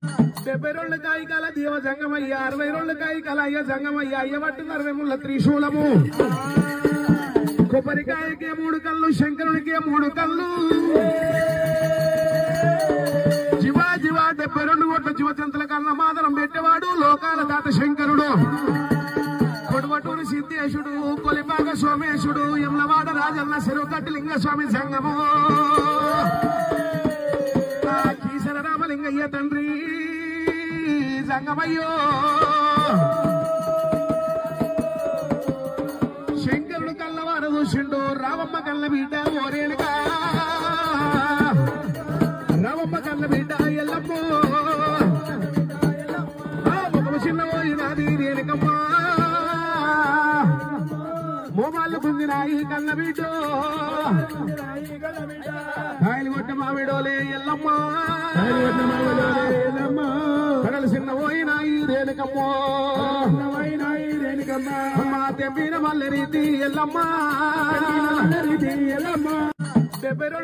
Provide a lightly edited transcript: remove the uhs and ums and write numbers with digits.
70 రోజుల కాయికాల దేవ జంగమయ్య 60 రోజుల కాయికాల అయ్య జంగమయ్య అయ్య పట్టిన 60 ముళ్ళ త్రిశూలము కొబ్బరికాయకే 3 కళ్ళు శంకరునికే 3 కళ్ళు జీవా 72 కోట్ల జీవచంతుల కన్నా మాదరం పెట్టేవాడు లోకాల దాత శంకరుడు కొడవటూరు సిద్ధేశుడు కొలిపాక సోమేశుడు యమ్లవాడ రాజన్న చెరువుకట్టి లింగస్వామి సంగము కీసర రామలింగయ్య తండ్రి సంగమయ్యో శంకరుడు కళ్ళవారు చూసిండు రావమ్మ కళ్ళ బిడ్డ ఓరేడుగా రావమ్మ కళ్ళ బిడ్డ ఎల్లమ్మో చిన్న పోయినది రేణుకమ్మ మోమాళ్ళు పొందినాయి కళ్ళ బిడ్డో కాయలు కొట్ట మామిడోలే ఎల్లమ్మ కడలు చిన్న పోయినాయి రేణుకమ్మో అమ్మ తెంపిన మల్లె రీతి ఎల్లమ్మ 70 రోజుల